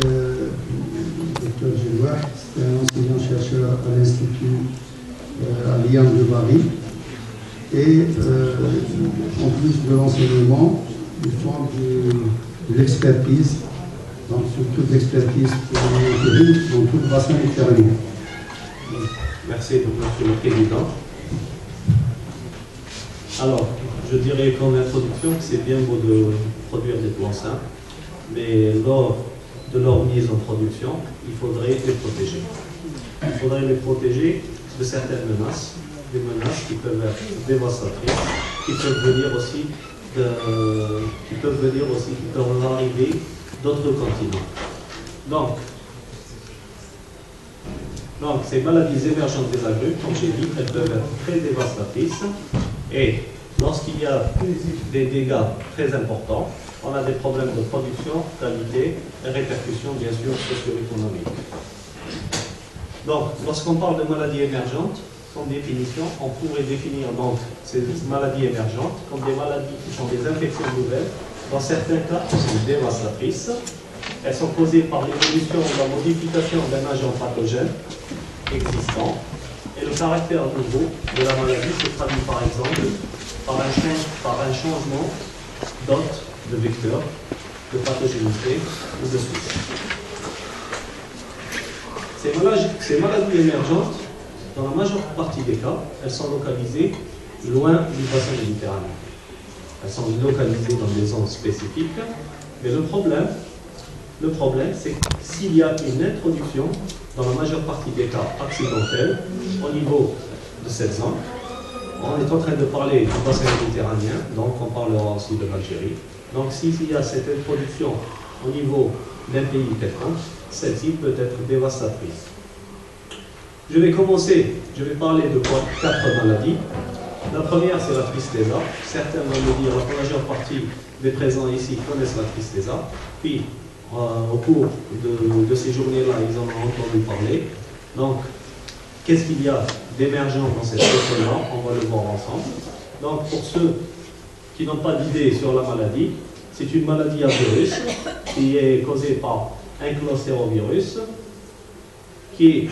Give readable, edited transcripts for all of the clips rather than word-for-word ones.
Dr Gillois, c'est un enseignant-chercheur à l'Institut à Lyon de Paris. Et en plus de l'enseignement, ils font de l'expertise, donc surtout de l'expertise dans tout le bassin méditerranéen. Merci, Monsieur le Président. Alors, je dirais comme introduction que c'est bien beau de produire des plans-seins, mais lors de leur mise en production, il faudrait les protéger. Il faudrait les protéger de certaines menaces, des menaces qui peuvent être dévastatrices, qui peuvent venir aussi qui peuvent arriver d'autres continents. Donc, ces maladies émergentes des agrumes, comme j'ai dit, elles peuvent être très dévastatrices. Et lorsqu'il y a des dégâts très importants, on a des problèmes de production, qualité et répercussions, bien sûr, socio-économiques. Donc, lorsqu'on parle de maladies émergentes, comme définition, on pourrait définir donc ces maladies émergentes comme des maladies qui sont des infections nouvelles. Dans certains cas, elles sont dévastatrices. Elles sont causées par l'évolution ou la modification d'un agent pathogène existant. Et le caractère nouveau de la maladie se traduit par exemple par un changement d'hôte, de vecteur, de pathogénité ou de souche. Ces maladies émergentes, dans la majeure partie des cas, elles sont localisées loin du bassin méditerranéen. Elles sont localisées dans des zones spécifiques, mais le problème c'est que s'il y a une introduction, dans la majeure partie des cas accidentelle, au niveau de cette zone, on est en train de parler du bassin méditerranéen, donc on parlera aussi de l'Algérie. Donc s'il y a cette introduction au niveau d'un pays quelconque, celle-ci peut être dévastatrice. Je vais parler de 4 maladies. La première, c'est la tristeza. Certains vont me dire, la majeure partie des présents ici connaissent la tristeza. Puis, au cours de ces journées-là, ils en ont entendu parler. Donc, qu'est-ce qu'il y a d'émergent dans cette question-là? On va le voir ensemble. Donc, pour ceux qui n'ont pas d'idée sur la maladie, c'est une maladie à virus qui est causée par un clostridium qui est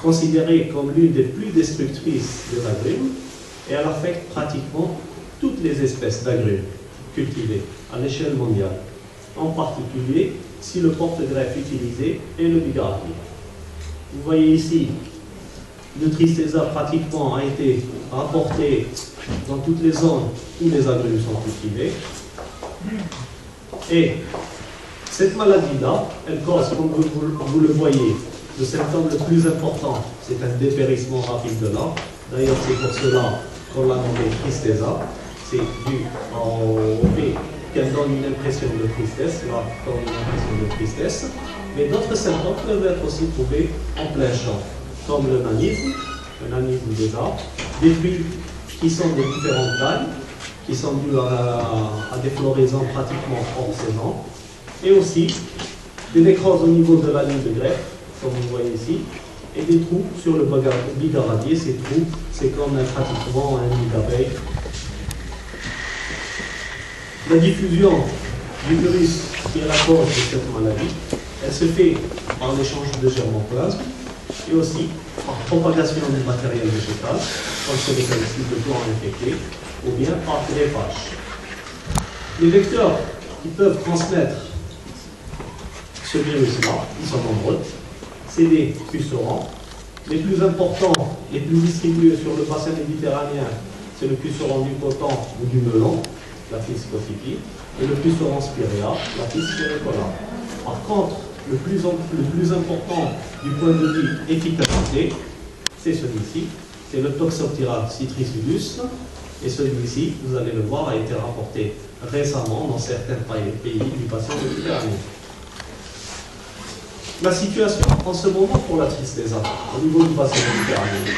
considérée comme l'une des plus destructrices des agrumes et elle affecte pratiquement toutes les espèces d'agrumes cultivées à l'échelle mondiale. En particulier si le porte-greffe utilisé est le bigaradier. Vous voyez ici, le tristeza pratiquement a été rapporté dans toutes les zones où les agrumes sont cultivés. Et cette maladie-là, elle cause, comme vous le voyez, le symptôme le plus important, c'est un dépérissement rapide de l'arbre. D'ailleurs, c'est pour cela qu'on l'a nommé tristeza. C'est dû au fait qu'elle donne une impression de tristesse, là, donne une impression de tristesse. Mais d'autres symptômes peuvent être aussi trouvés en plein champ, comme le nanisme des arbres, des fruits qui sont de différentes tailles, qui sont dus à des floraisons pratiquement hors saison, et aussi des nécroses au niveau de la ligne de greffe, comme vous voyez ici, et des trous sur le bigaradier. Ces trous, c'est comme pratiquement un nid d'abeille. La diffusion du virus qui est la cause de cette maladie, elle se fait par l'échange de germoplasme et aussi par propagation du matériel végétal, comme c'est le cas ici de plantes infectées, ou bien par greffage. Les vecteurs qui peuvent transmettre ce virus-là, ils sont nombreux. C'est des pucerons. Les plus importants, les plus distribués sur le bassin méditerranéen, c'est le puceron du coton ou du melon, la Physkotypi, et le puceron spirea, la Spiricola. Par contre, le plus important du point de vue efficacité, c'est celui-ci, c'est le Toxoptera citricidus, et celui-ci, vous allez le voir, a été rapporté récemment dans certains pays du bassin méditerranéen. La situation en ce moment pour la tristeza, au niveau du bassin méditerranéen.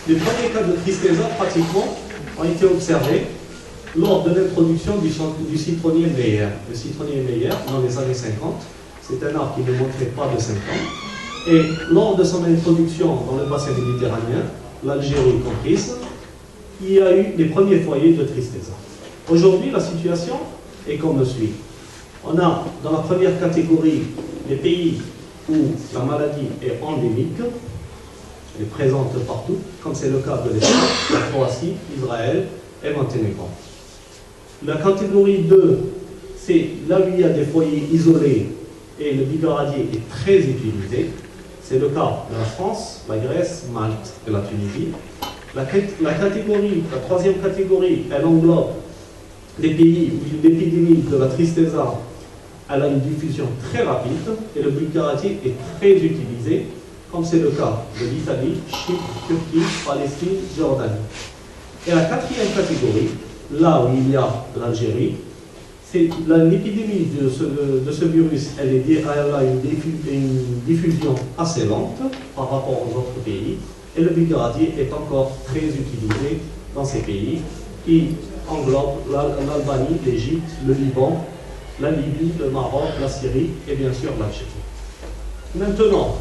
Les premiers cas de tristeza, pratiquement, ont été observés lors de l'introduction du citronnier Meyer. Le citronnier Meyer, dans les années 50, c'est un arbre qui ne montrait pas de symptômes. Et lors de son introduction dans le bassin méditerranéen, l'Algérie comprise, il y a eu les premiers foyers de tristeza. Aujourd'hui, la situation est comme suit. On a dans la première catégorie les pays où la maladie est endémique, elle est présente partout, comme c'est le cas de l'Espagne, la Croatie, Israël et Monténégro. La catégorie 2, c'est là où il y a des foyers isolés et le bigaradier est très utilisé. C'est le cas de la France, la Grèce, Malte et la Tunisie. La troisième catégorie, elle englobe les pays où l'épidémie de la tristeza elle a une diffusion très rapide et le bigaradier est très utilisé, comme c'est le cas de l'Italie, Chypre, Turquie, Palestine, Jordanie. Et la quatrième catégorie, là où il y a l'Algérie, c'est l'épidémie de ce virus, elle a une diffusion assez lente par rapport aux autres pays, et le bigaradier est encore très utilisé dans ces pays qui englobent l'Albanie, l'Égypte, le Liban, la Libye, le Maroc, la Syrie et bien sûr l'Algérie. Maintenant,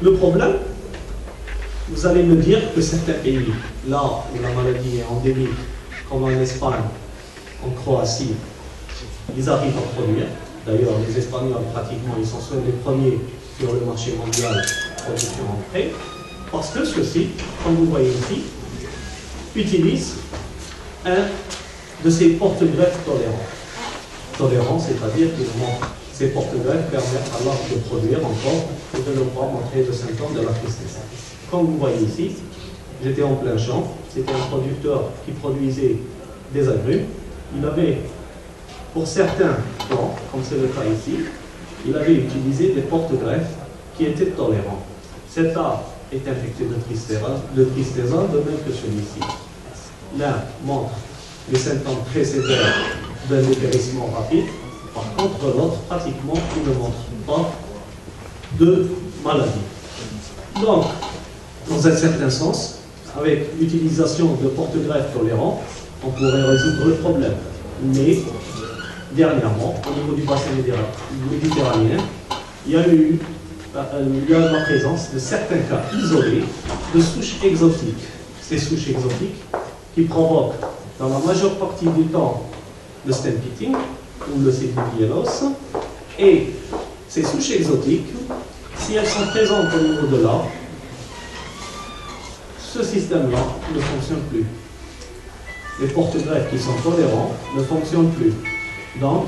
le problème, vous allez me dire que certains pays, là où la maladie est endémique, comme en Espagne, en Croatie, ils arrivent à produire. D'ailleurs, les Espagnols, pratiquement, ils sont les premiers sur le marché mondial de production en prêt, parce que ceux-ci, comme vous voyez ici, utilisent un de ces porte-greffes tolérants, c'est-à-dire que ces porte-greffes permettent à l'arbre de produire encore et de ne pas montrer de symptômes de la tristesse. Comme vous voyez ici, j'étais en plein champ, c'était un producteur qui produisait des agrumes. Il avait, pour certains plants, comme c'est le cas ici, il avait utilisé des porte-greffes qui étaient tolérants. Cet arbre est infecté de tristeza, de même que celui-ci. L'un montre les symptômes très sévères d'un dépérissement rapide. Par contre, l'autre, pratiquement, il ne montre pas de maladie. Donc, dans un certain sens, avec l'utilisation de porte-greffes tolérants, on pourrait résoudre le problème. Mais, dernièrement, au niveau du bassin méditerranéen, il y a la présence de certains cas isolés de souches exotiques. Ces souches exotiques qui provoquent, dans la majeure partie du temps, le stem pitting ou le CPPLOS. Et ces souches exotiques, si elles sont présentes au niveau de l'arbre, ce système-là ne fonctionne plus. Les porte-greffes qui sont tolérants ne fonctionnent plus. Donc,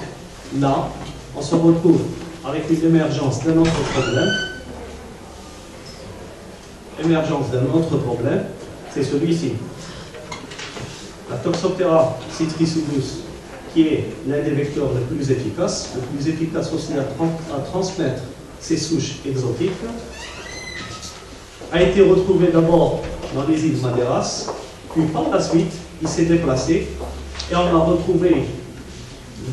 là, on se retrouve avec une émergence d'un autre problème. Émergence d'un autre problème, c'est celui-ci. La Toxoptera citricidus, qui est l'un des vecteurs les plus efficaces aussi à transmettre ces souches exotiques, a été retrouvé d'abord dans les îles Madeiras, puis par la suite, il s'est déplacé et on l'a retrouvé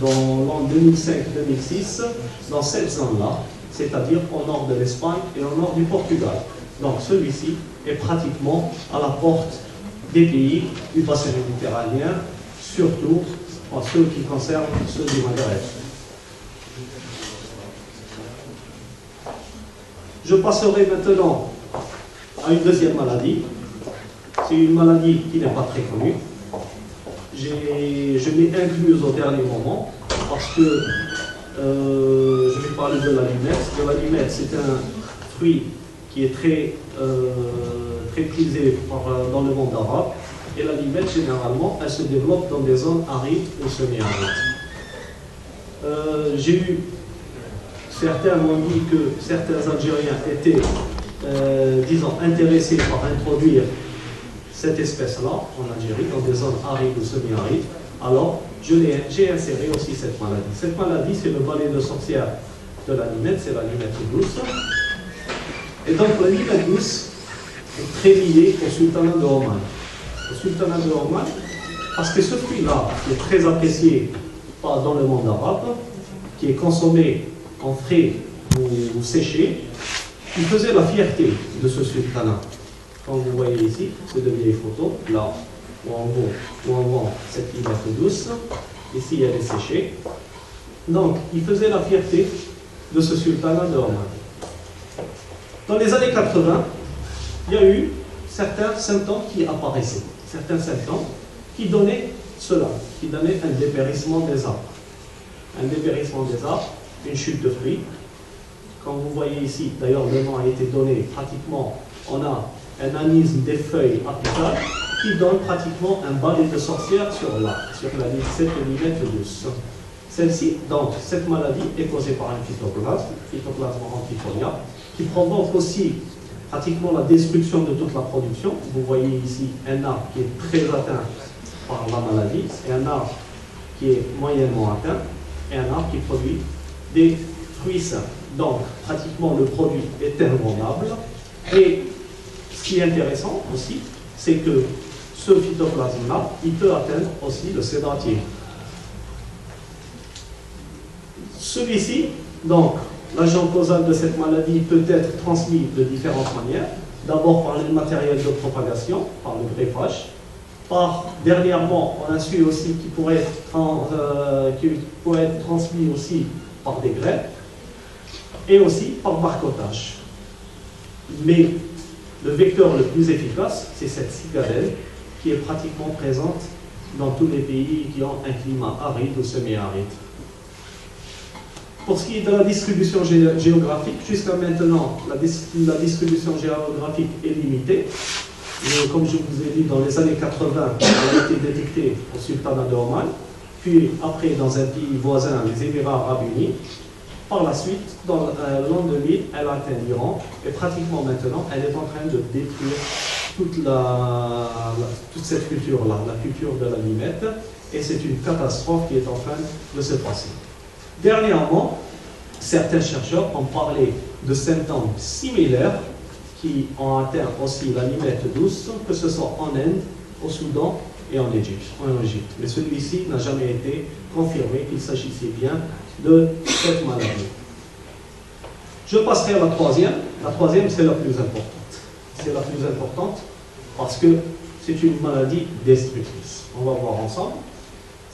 dans l'an 2005-2006 dans cette zone-là, c'est-à-dire au nord de l'Espagne et au nord du Portugal. Donc celui-ci est pratiquement à la porte des pays du bassin méditerranéen, surtout en ce qui concerne ceux du Maghreb. Je passerai maintenant à une deuxième maladie. C'est une maladie qui n'est pas très connue. Je l'ai incluse au dernier moment parce que je vais parler de la limette. De la limette, c'est un fruit qui est très prisé dans le monde arabe. Et la limette, généralement, elle se développe dans des zones arides ou semi-arides. J'ai eu, certains m'ont dit que certains Algériens étaient, disons, intéressés par introduire cette espèce-là en Algérie, dans des zones arides ou semi-arides. Alors, j'ai inséré aussi cette maladie. Cette maladie, c'est le balai de sorcière de la limette, c'est la limette douce. Et donc, la limette douce est très liée au sultanat de Oman. Le sultanat de Oman, parce que ce fruit-là est très apprécié dans le monde arabe, qui est consommé en frais ou séché, il faisait la fierté de ce sultanat. Comme vous voyez ici, c'est de vieilles photos, là où on voit cette limette douce, ici elle est séchée. Donc, il faisait la fierté de ce sultanat de Oman. Dans les années 80, il y a eu certains symptômes qui apparaissaient, certains symptômes qui donnaient cela, qui donnaient un dépérissement des arbres. un dépérissement des arbres, une chute de fruits. Comme vous voyez ici, d'ailleurs le nom a été donné pratiquement, on a un anisme des feuilles apicales qui donne pratiquement un balai de sorcière sur la ligne 7 mm douce. Celle-ci, donc, cette maladie est causée par un phytoplasme antifolia, qui provoque aussi pratiquement la destruction de toute la production. Vous voyez ici un arbre qui est très atteint par la maladie, et un arbre qui est moyennement atteint, et un arbre qui produit des fruits sains. Donc, pratiquement, le produit est invendable. Et ce qui est intéressant aussi, c'est que ce phytoplasme-là, il peut atteindre aussi le cédratier. Celui-ci, donc, l'agent causal de cette maladie peut être transmis de différentes manières. D'abord par les matériels de propagation, par le greffage. Dernièrement, on a su aussi qu'il pourrait être transmis aussi par des graines et aussi par barcotage. Mais le vecteur le plus efficace, c'est cette cicadelle qui est pratiquement présente dans tous les pays qui ont un climat aride ou semi-aride. Pour ce qui est de la distribution géographique, jusqu'à maintenant, la distribution géographique est limitée. Comme je vous ai dit, dans les années 80, elle a été détectée au Sultanat de Oman, puis après dans un pays voisin, les Émirats Arabes Unis. Par la suite, dans l'an 2000, elle a atteint l'Iran, et pratiquement maintenant, elle est en train de détruire toute cette culture-là, la culture de la limette, et c'est une catastrophe qui est en train de se passer. Dernièrement, certains chercheurs ont parlé de symptômes similaires qui ont atteint aussi la limette douce, que ce soit en Inde, au Soudan et en Égypte. Mais celui-ci n'a jamais été confirmé qu'il s'agissait bien de cette maladie. Je passerai à la troisième. La troisième, c'est la plus importante. C'est la plus importante parce que c'est une maladie destructrice. On va voir ensemble.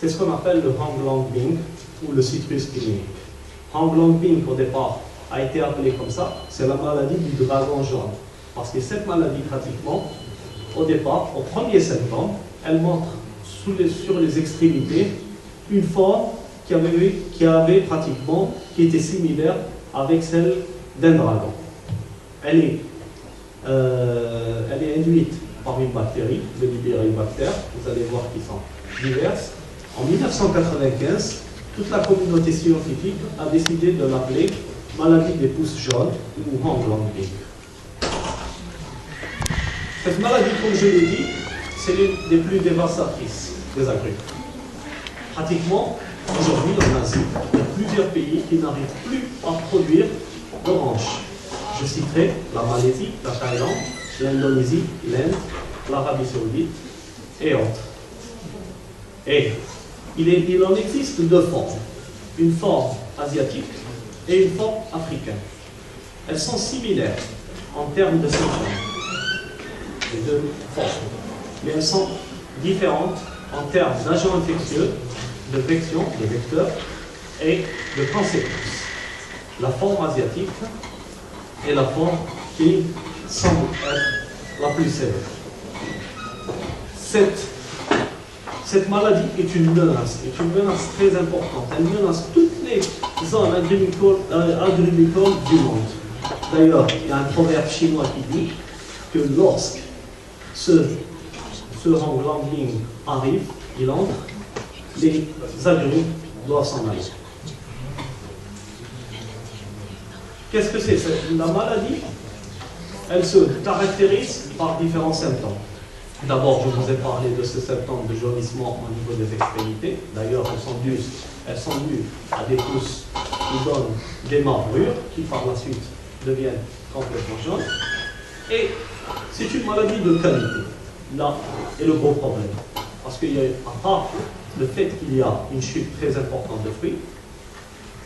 C'est ce qu'on appelle le Hang-Lang-Bing ou le citrus clinique. Hang-Lang-Bing, au départ, a été appelé comme ça. C'est la maladie du dragon jaune. Parce que cette maladie, pratiquement, au départ, au premier symptôme, elle montre sur les extrémités une forme qui était similaire avec celle d'un dragon. Elle est induite par une bactérie, le Libéribacter. Vous allez voir qu'ils sont diverses. En 1995, toute la communauté scientifique a décidé de l'appeler maladie des pousses jaunes ou Hang-Lang-Bing. Cette maladie, comme je l'ai dit, c'est l'une des plus dévastatrices des agriculteurs. Pratiquement, aujourd'hui, en Asie, il y a plusieurs pays qui n'arrivent plus à produire d'oranges. Je citerai la Malaisie, la Thaïlande, l'Indonésie, l'Inde, l'Arabie Saoudite et autres. Et il en existe deux formes. Une forme asiatique et une forme africaine. Elles sont similaires en termes de symptômes, les deux formes. Mais elles sont différentes en termes d'agents infectieux, de vecteurs et de conséquences. La forme asiatique est la forme qui semble être la plus sévère. Cette maladie est une menace très importante. Elle menace toutes les zones agricoles du monde. D'ailleurs, il y a un proverbe chinois qui dit que lorsque ce Hang-Lang-Bing arrive, il entre, les agriculteurs doivent s'en aller. Qu'est-ce que c'est? La maladie, elle se caractérise par différents symptômes. D'abord, je vous ai parlé de ce symptôme de jaunissement au niveau des extrémités. D'ailleurs, elles sont dues à des pousses qui donnent des marbrures qui, par la suite, deviennent complètement jaunes. Et c'est une maladie de qualité. Là est le gros problème. Parce qu'à part le fait qu'il y a une chute très importante de fruits,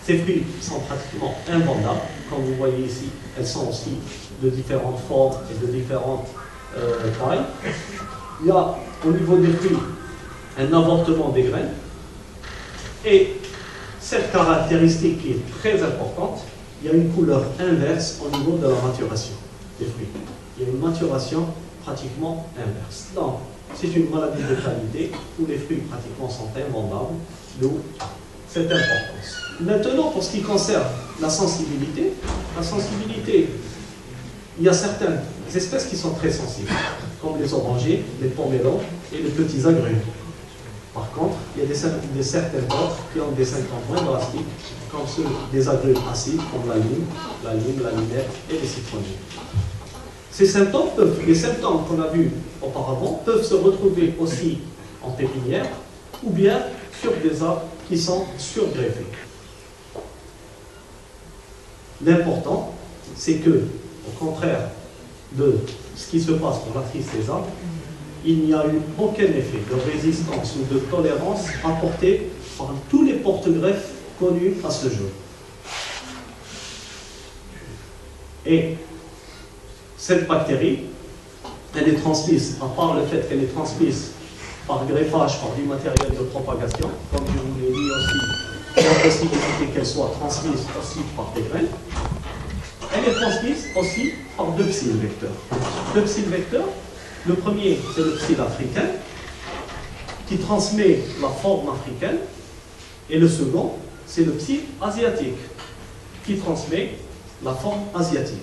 ces fruits sont pratiquement invendables. Comme vous voyez ici, elles sont aussi de différentes formes et de différentes tailles. Il y a au niveau des fruits un avortement des graines. Et cette caractéristique qui est très importante, il y a une couleur inverse au niveau de la maturation des fruits. Il y a une maturation pratiquement inverse. Donc, c'est une maladie de qualité où les fruits pratiquement sont invendables, d'où cette importance. Maintenant, pour ce qui concerne la sensibilité, il y a certaines espèces qui sont très sensibles, comme les orangers, les pommelons et les petits agrumes. Par contre, il y a certaines autres qui ont des symptômes moins drastiques, comme ceux des agrumes acides, comme la lime, la limette et les citronniers. Les symptômes qu'on a vus auparavant peuvent se retrouver aussi en pépinière ou bien sur des arbres qui sont surgreffés. L'important, c'est que, au contraire de ce qui se passe pour la crise des arbres, il n'y a eu aucun effet de résistance ou de tolérance apporté par tous les porte-greffes connus à ce jour. Et cette bactérie, elle est transmise, à part le fait qu'elle est transmise par greffage, par du matériel de propagation, comme je vous l'ai dit aussi, il y a la possibilité qu'elle soit transmise aussi par des graines. Elle est transmise aussi par deux bacilles-vecteurs. Deux bacilles-vecteurs, le premier, c'est le bacille africain, qui transmet la forme africaine, et le second, c'est le bacille asiatique, qui transmet la forme asiatique.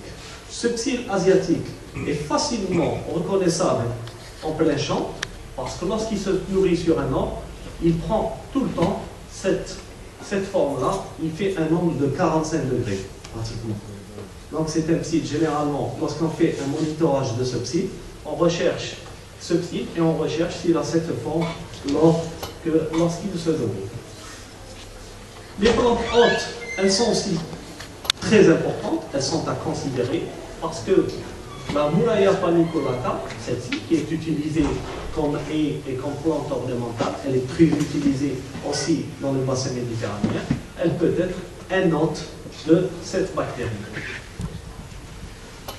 Ce bacille asiatique est facilement reconnaissable en plein champ, parce que lorsqu'il se nourrit sur un arbre, il prend tout le temps cette forme-là, il fait un angle de 45 degrés, pratiquement. Donc c'est un bacille, généralement, lorsqu'on fait un monitorage de ce bacille, on recherche ce bacille et on recherche s'il a cette forme lorsqu'il se nourrit. Les plantes hôtes, elles sont aussi très importantes, elles sont à considérer, parce que la Moulaya paniculata, celle-ci, qui est utilisée comme haie et comme plante ornementale, elle est très utilisée aussi dans le bassin méditerranéen, elle peut être un hôte de cette bactérie.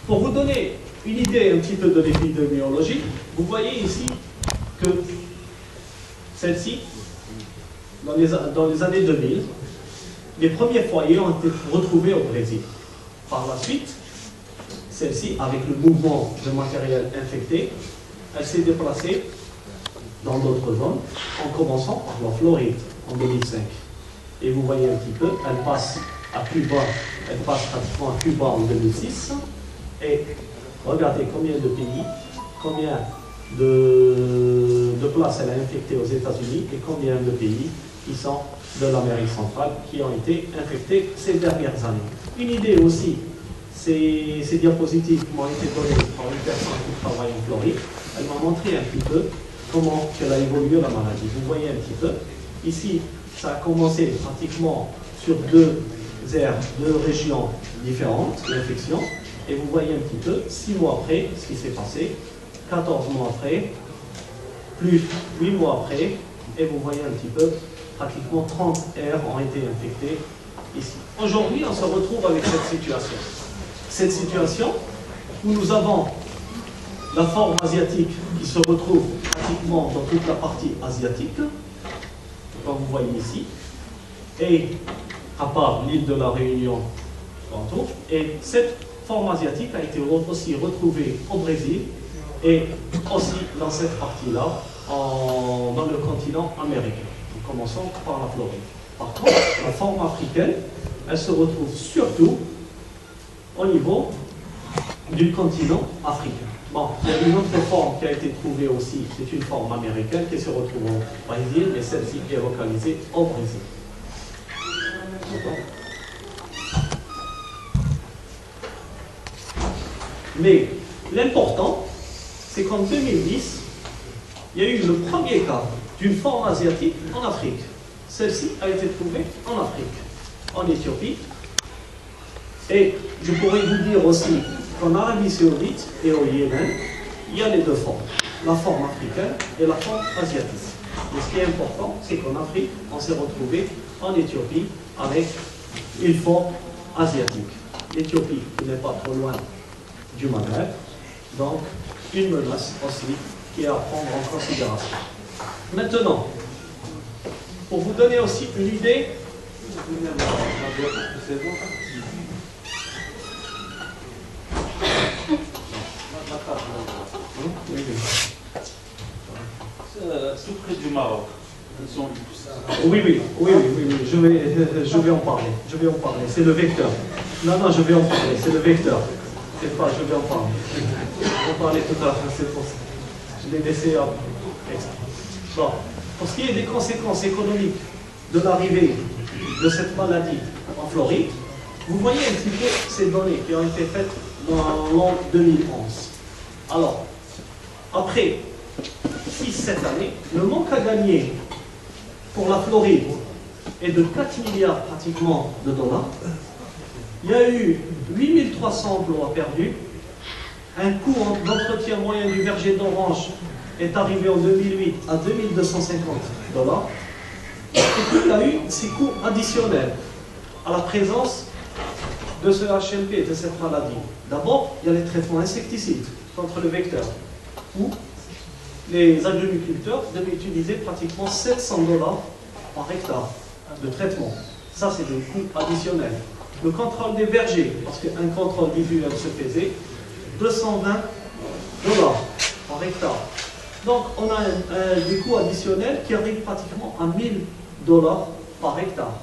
Pour vous donner une idée un petit peu de l'épidémiologie, vous voyez ici que celle-ci, dans les années 2000, les premiers foyers ont été retrouvés au Brésil. Par la suite, celle-ci, avec le mouvement de matériel infecté, elle s'est déplacée dans d'autres zones, en commençant par la Floride en 2005. Et vous voyez un petit peu, elle passe pratiquement à Cuba en 2006. Et regardez combien de pays, combien de places elle a infectées aux États-Unis et combien de pays qui sont de l'Amérique centrale qui ont été infectés ces dernières années. Une idée aussi, ces diapositives m'ont été données par une personne qui travaille en Floride. Elle m'a montré un petit peu comment elle a évolué la maladie. Vous voyez un petit peu. Ici, ça a commencé pratiquement sur deux régions différentes, l'infection. Et vous voyez un petit peu, 6 mois après, ce qui s'est passé, 14 mois après, plus 8 mois après, et vous voyez un petit peu, pratiquement 30 aires ont été infectées ici. Aujourd'hui, on se retrouve avec cette situation. Cette situation où nous avons la forme asiatique qui se retrouve pratiquement dans toute la partie asiatique, comme vous voyez ici, et à part l'île de la Réunion, et cette forme asiatique a été aussi retrouvée au Brésil et aussi dans cette partie-là, dans le continent américain. Nous commençons par la Floride. Par contre, la forme africaine, elle se retrouve surtout au niveau du continent africain. Bon, il y a une autre forme qui a été trouvée aussi, c'est une forme américaine qui se retrouve au Brésil, mais celle-ci est localisée au Brésil. Mais l'important, c'est qu'en 2010, il y a eu le premier cas d'une forme asiatique en Afrique. Celle-ci a été trouvée en Afrique, en Éthiopie. Et je pourrais vous dire aussi qu'en Arabie Saoudite et au Yémen, il y a les deux formes, la forme africaine et la forme asiatique. Mais ce qui est important, c'est qu'en Afrique, on s'est retrouvé en Éthiopie avec une forme asiatique. L'Éthiopie, qui n'est pas trop loin du Maghreb, donc une menace aussi qui est à prendre en considération. Maintenant, pour vous donner aussi une idée, C'est près du Maroc. Oui, je vais en parler. C'est le vecteur. Non, je vais en parler. C'est le vecteur. C'est pas, je vais en parler. Je vais en parler tout à l'heure. C'est pour ça. Je l'ai laissé à bon. Pour ce qui est des conséquences économiques de l'arrivée de cette maladie en Floride, vous voyez un petit peu ces données qui ont été faites dans l'an 2011. Alors, après 6-7 années, le manque à gagner pour la Floride est de 4 milliards pratiquement de dollars. Il y a eu 8300 emplois perdus. Un coût d'entretien moyen du verger d'orange est arrivé en 2008 à 2250 $. Et puis il y a eu ces coûts additionnels à la présence de ce HLP, de cette maladie. D'abord, il y a les traitements insecticides contre le vecteur, où les agriculteurs devaient utiliser pratiquement 700 $ par hectare de traitement. Ça, c'est des coûts additionnels. Le contrôle des vergers, parce qu'un contrôle visuel se faisait, 220 $ par hectare. Donc, on a des coûts additionnels qui arrivent pratiquement à 1000 $ par hectare.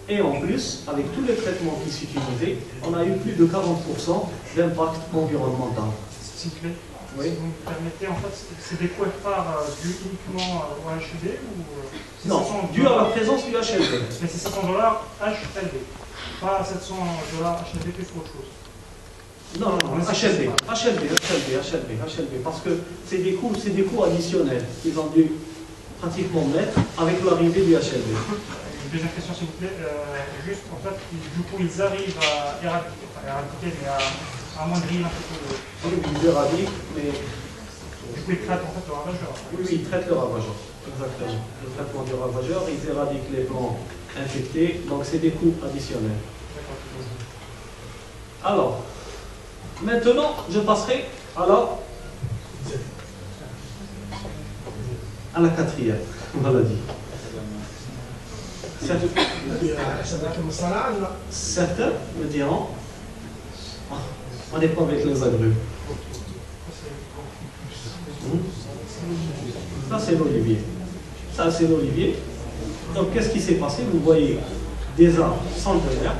Et en plus, avec tous les traitements qui s'utilisaient, on a eu plus de 40% d'impact environnemental. S'il vous plaît, oui. si vous me permettez, en fait, c'est des coûts hectares dus uniquement au HLB ou non, dû à la présence du HLB. Mais c'est 700 $ HLB, pas 700 $ HLB plus autre chose. Non, HLB, parce que c'est des coûts additionnels qu'ils ont dû pratiquement mettre avec l'arrivée du HLB. Une deuxième question, s'il vous plaît. Juste, en fait, du coup, ils arrivent à éradiquer, mais à amoindrir un peu Oui, ils éradiquent, mais... Du coup, ils traitent en fait le ravageur. Oui, ils traitent le ravageur, exactement. Le traitement du ravageur, ils éradiquent les plants infectés, donc c'est des coûts additionnels. Alors, maintenant, je passerai à la quatrième maladie. Certains me diront, on n'est pas avec les agrumes. Ça, c'est l'olivier. Donc, qu'est-ce qui s'est passé? Vous voyez des arbres centenaires.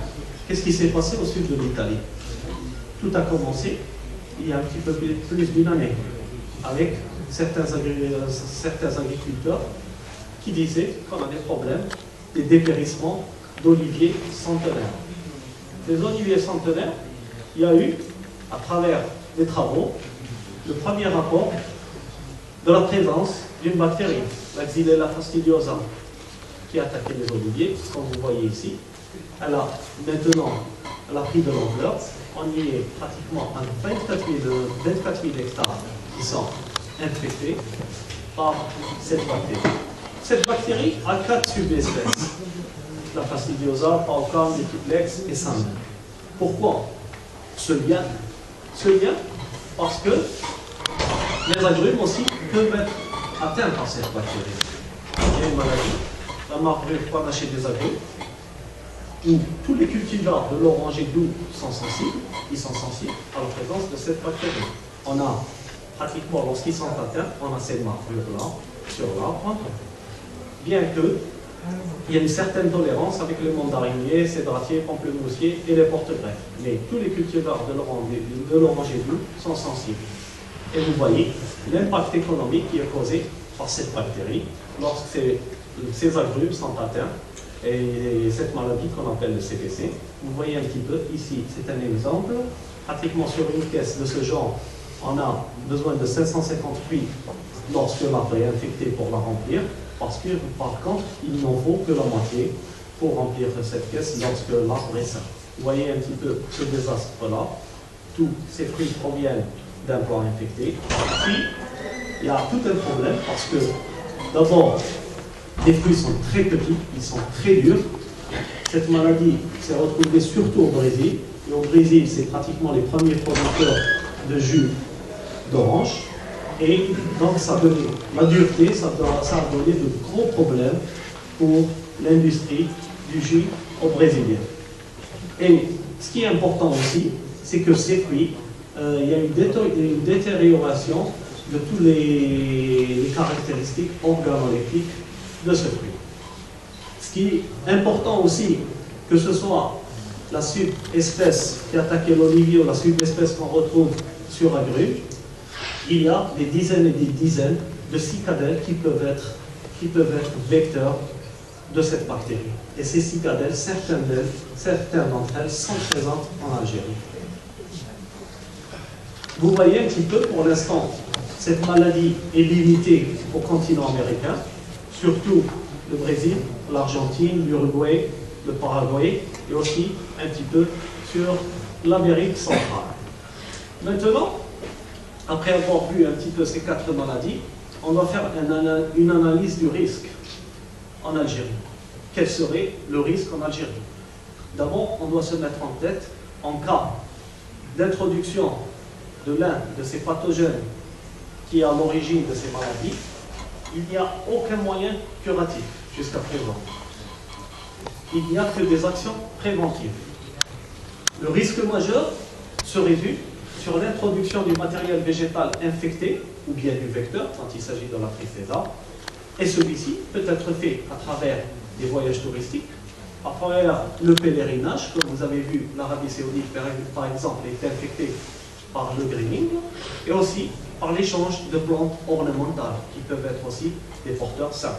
Qu'est-ce qui s'est passé au sud de l'Italie? Tout a commencé il y a un petit peu plus d'une année, avec certains agriculteurs qui disaient qu'on a des problèmes, des dépérissements d'oliviers centenaires. Les oliviers centenaires, il y a eu, à travers des travaux, le premier rapport de la présence d'une bactérie, la Xylella fastidiosa, qui a attaqué les oliviers, comme vous voyez ici. Elle a pris de l'ampleur. On y est pratiquement à 24 000 hectares qui sont infectés par cette bactérie. Cette bactérie a 4 subespèces. La fastidiosa, paucam, multiplex et sand. Pourquoi ce lien? Parce que les agrumes aussi peuvent être atteints par cette bactérie. Il y a une maladie, la marbrure panachée des agrumes, où tous les cultivars de l'oranger doux sont sensibles, ils sont sensibles à la présence de cette bactérie. On a pratiquement, lorsqu'ils sont atteints, on a ces marbrures-là sur l'arbre, bien qu'il y ait une certaine tolérance avec les mandariniers, cédratiers, pamplemoussiers et les porte-greffes. Mais tous les cultivars de l'oranger doux sont sensibles. Et vous voyez l'impact économique qui est causé par cette bactérie lorsque ces agrumes sont atteints. Et cette maladie qu'on appelle le CPC, vous voyez un petit peu ici, c'est un exemple. Pratiquement sur une caisse de ce genre, on a besoin de 550 puits lorsque l'arbre est infecté pour la remplir, parce que par contre, il n'en faut que la moitié pour remplir cette caisse lorsque l'arbre est sain. Vous voyez un petit peu ce désastre-là. Tous ces fruits proviennent d'un plant infecté. Puis, il y a tout un problème parce que, d'abord, les fruits sont très petits, ils sont très durs. Cette maladie s'est retrouvée surtout au Brésil. Et au Brésil, c'est pratiquement les premiers producteurs de jus d'orange. Et donc, la dureté, ça a donné de gros problèmes pour l'industrie du jus au Brésilien. Et ce qui est important aussi, c'est que ces fruits, il y a une détérioration de toutes les caractéristiques organoleptiques de ce fruit. Ce qui est important aussi, que ce soit la subespèce qui attaquait l'olivier ou la subespèce qu'on retrouve sur agrumes, il y a des dizaines et des dizaines de cicadelles qui peuvent être vecteurs de cette bactérie. Et ces cicadelles, certaines d'entre elles sont présentes en Algérie. Vous voyez un petit peu, pour l'instant, cette maladie est limitée au continent américain, surtout le Brésil, l'Argentine, l'Uruguay, le Paraguay, et aussi un petit peu sur l'Amérique centrale. Maintenant, après avoir vu un petit peu ces 4 maladies, on va faire une analyse du risque en Algérie. Quel serait le risque en Algérie? D'abord, on doit se mettre en tête, en cas d'introduction de l'un de ces pathogènes qui est à l'origine de ces maladies, il n'y a aucun moyen curatif jusqu'à présent. Il n'y a que des actions préventives. Le risque majeur se réduit sur l'introduction du matériel végétal infecté ou bien du vecteur quand il s'agit de la trichésa, et celui-ci peut être fait à travers des voyages touristiques, à travers le pèlerinage, comme vous avez vu, l'Arabie Saoudite par exemple est infectée par le greening, et aussi par l'échange de plantes ornementales qui peuvent être aussi des porteurs sains.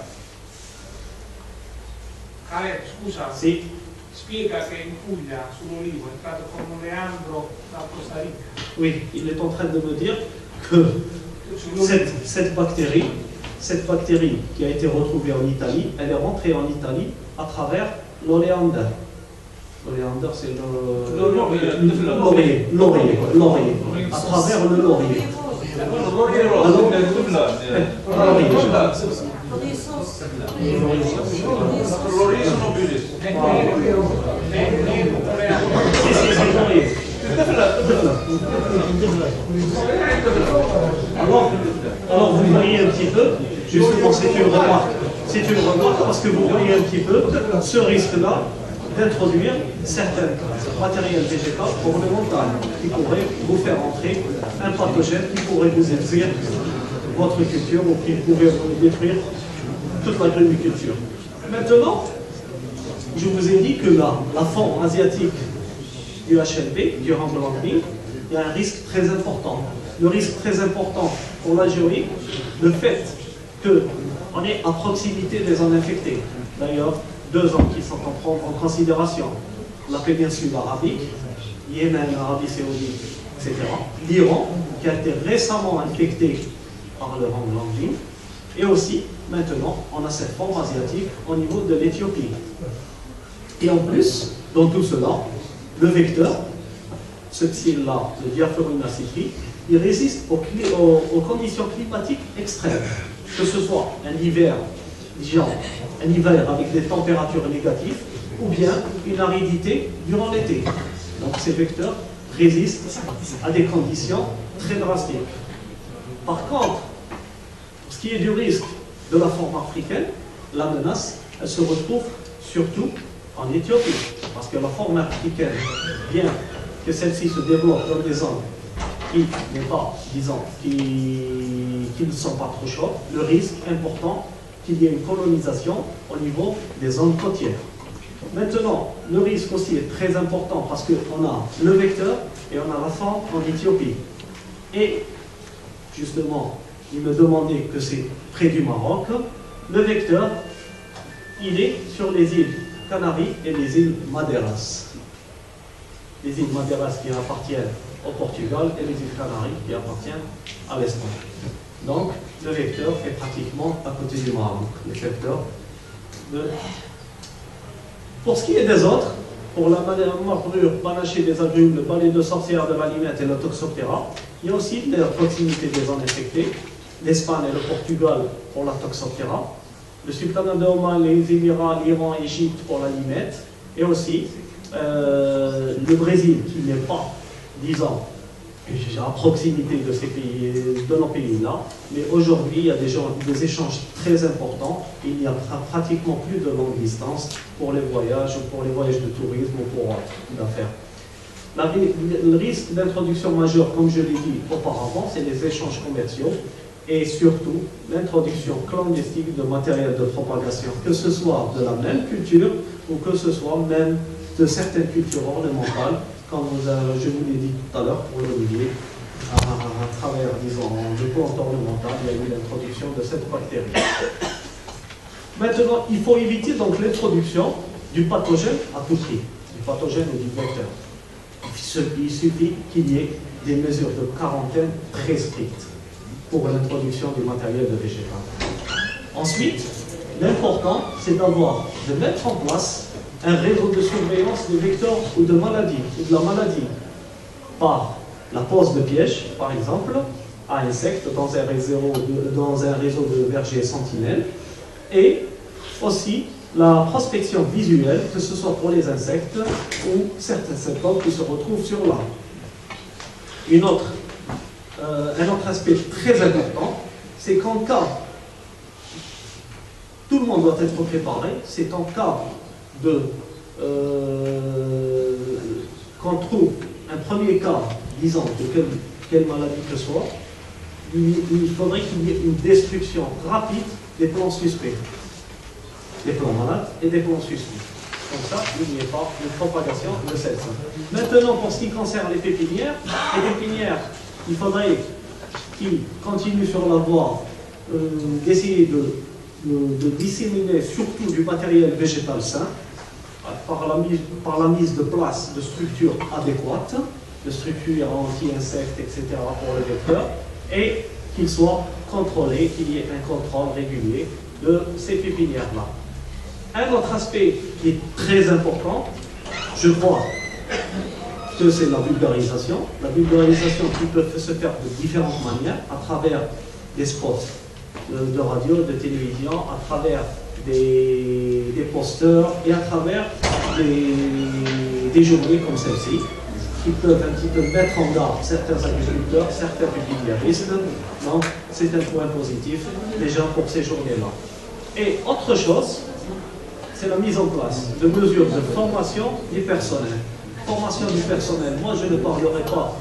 Khaled, scusa, Si. spiega che in Puglia sull'olivo è entrato con un leandro dal Costa Rica. Oui, il est en train de me dire que cette bactérie qui a été retrouvée en Italie, elle est rentrée en Italie à travers l'oléander. L'oléander, c'est l'oreiller. À travers le laurier. Alors vous voyez un petit peu, justement c'est une remarque parce que vous voyez un petit peu ce risque-là d'introduire certains matériels végétaux ornementaux qui pourraient vous faire entrer un pathogène qui pourrait vous détruire votre culture ou qui pourrait vous détruire toute l'agriculture. Maintenant, je vous ai dit que la forme asiatique du HLB, du Ramblanbi, il y a un risque très important. Le risque très important pour l'Algérie, le fait qu'on est à proximité des zones infectées. D'ailleurs, 2 zones qui sont à prendre en considération. La péninsule arabique, Yémen, l'Arabie Saoudite, etc. L'Iran, qui a été récemment infecté par le Ramblanbi. Et aussi, maintenant, on a cette forme asiatique au niveau de l'Éthiopie. Et en plus, dans tout cela, le vecteur, ce xyle-là, le diaphorine acétique, il résiste aux conditions climatiques extrêmes. Que ce soit un hiver, un hiver avec des températures négatives, ou bien une aridité durant l'été. Donc ces vecteurs résistent à des conditions très drastiques. Par contre, pour ce qui est du risque de la forme africaine, la menace, elle se retrouve surtout en Éthiopie. Parce que la forme africaine, bien que celle-ci se développe dans des zones qui n'est pas, disons, qui ne sont pas trop chaudes, le risque important qu'il y ait une colonisation au niveau des zones côtières. Maintenant, le risque aussi est très important parce qu'on a le vecteur et on a la forme en Éthiopie. Et justement, il me demandait que c'est près du Maroc. Le vecteur, il est sur les îles Canaries et les îles Madeiras. Les îles Madeiras qui appartiennent au Portugal et les îles Canaries qui appartiennent à l'Espagne. Donc, le vecteur est pratiquement à côté du Maroc. Le vecteur de... Pour ce qui est des autres, pour la marbrure panachée des agrumes, le balai de sorcière de l'Alimette et le Toxoptera, il y a aussi la proximité des zones infectées, l'Espagne et le Portugal pour la Toxoptera, le sultanat de Oman, les Émirats, l'Iran, l'Égypte pour l'Alimette, et aussi le Brésil qui n'est pas, disons, à proximité de ces pays, de nos pays-là, mais aujourd'hui il y a des échanges très importants. Il n'y a pratiquement plus de longue distance pour les voyages ou pour les voyages de tourisme ou pour d'affaires. Le risque d'introduction majeure, comme je l'ai dit auparavant, c'est les échanges commerciaux et surtout l'introduction clandestine de matériel de propagation, que ce soit de la même culture ou que ce soit même de certaines cultures ornementales, comme je vous l'ai dit tout à l'heure pour l'olivier, à travers, disons, de plantes ornementales, il y a eu l'introduction de cette bactérie. Maintenant, il faut éviter donc l'introduction du pathogène à tout prix, du pathogène ou du vecteur. Il suffit qu'il y ait des mesures de quarantaine très strictes pour l'introduction du matériel de végétal. Ensuite, l'important, c'est de mettre en place un réseau de surveillance des vecteurs ou de maladies, ou de la maladie, par la pose de pièges, par exemple, à insectes dans un réseau de vergers sentinelles, et aussi la prospection visuelle, que ce soit pour les insectes ou certains symptômes qui se retrouvent sur l'arbre. Un autre aspect très important, c'est qu'en cas, tout le monde doit être préparé, c'est en cas de qu'on trouve un premier cas, disons, de quelle maladie que ce soit, il faudrait qu'il y ait une destruction rapide des plants suspects, des plants malades et des plants suspects. Comme ça, il n'y ait pas de propagation de celle-ci. Maintenant, pour ce qui concerne les pépinières, il faudrait qu'ils continuent sur la voie d'essayer de disséminer surtout du matériel végétal sain par la mise de place de structures adéquates, de structures anti-insectes, etc. pour le vecteur, et qu'ils soient contrôlés, qu'il y ait un contrôle régulier de ces pépinières-là. Un autre aspect qui est très important, je crois que c'est la vulgarisation. La vulgarisation qui peut se faire de différentes manières, à travers des spots de radio, de télévision, à travers des posters et à travers des journées comme celle-ci, qui peuvent un petit peu mettre en garde certains agriculteurs, certains pépiniéristes. Donc, c'est un point positif déjà pour ces journées-là. Et autre chose, c'est la mise en place de mesures de formation du personnel. Formation du personnel, moi je ne parlerai pas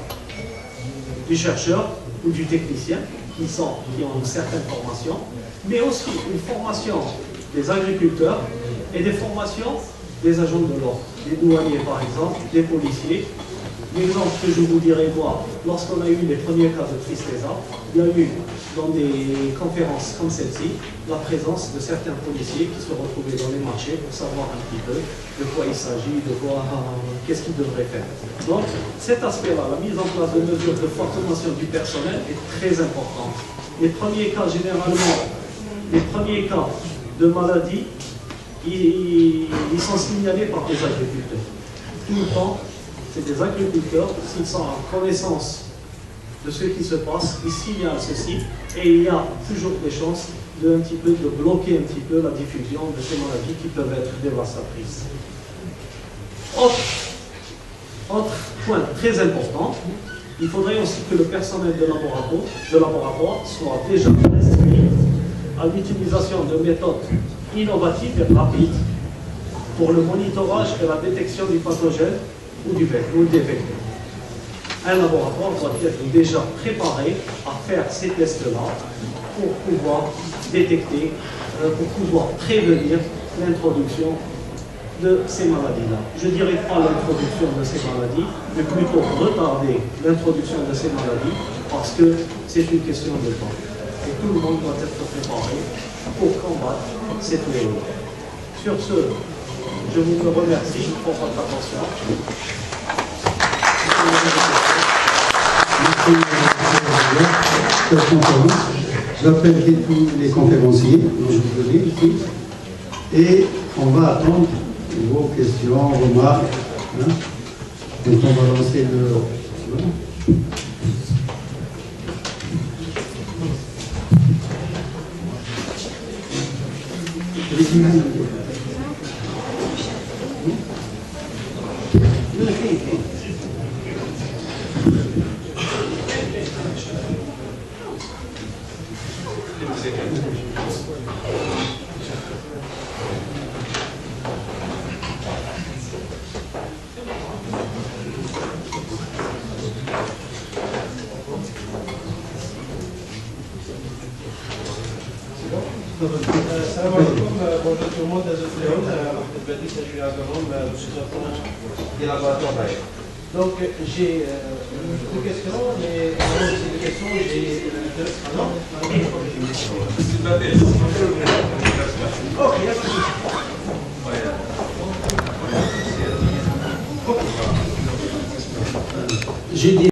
du chercheur ou du technicien qui ont une certaine formation, mais aussi une formation des agriculteurs et des formations des agents de l'ordre, des douaniers par exemple, des policiers. L'exemple que je vous dirai, moi, lorsqu'on a eu les premiers cas de tristeza, il y a eu dans des conférences comme celle-ci, la présence de certains policiers qui se retrouvaient dans les marchés pour savoir un petit peu de quoi il s'agit, de voir qu'est-ce qu'ils devraient faire. Donc, cet aspect-là, la mise en place de mesures de formation du personnel est très important. Les premiers cas, généralement, les premiers cas de maladie, ils sont signalés par des agriculteurs. Tout le temps, c'est des agriculteurs, s'ils sont en connaissance de ce qui se passe, ils signalent ceci, et il y a toujours des chances de bloquer un petit peu la diffusion de ces maladies qui peuvent être dévastatrices. Autre point très important, il faudrait aussi que le personnel de laboratoire soit déjà instruit à l'utilisation de méthodes innovatives et rapides pour le monitorage et la détection du pathogène ou des vecteurs. Un laboratoire doit être déjà préparé à faire ces tests-là pour pouvoir détecter, pour pouvoir prévenir l'introduction de ces maladies-là. Je ne dirais pas l'introduction de ces maladies, mais plutôt retarder l'introduction de ces maladies parce que c'est une question de temps. Et tout le monde doit être préparé pour combattre ces fléaux. Sur ce, je vous remercie pour votre attention. J'appellerai tous les conférenciers dont je vous connais ici et on va attendre vos questions, remarques. Hein. Donc on va lancer le... السلام عليكم. Bonjour tout le monde. désolé محمد بديس je suis agronome au sous-traitant des laboratoires. Donc j'ai deux questions, mais avant ces deux questions, j'ai ok, il y a pas de souci. J'ai dit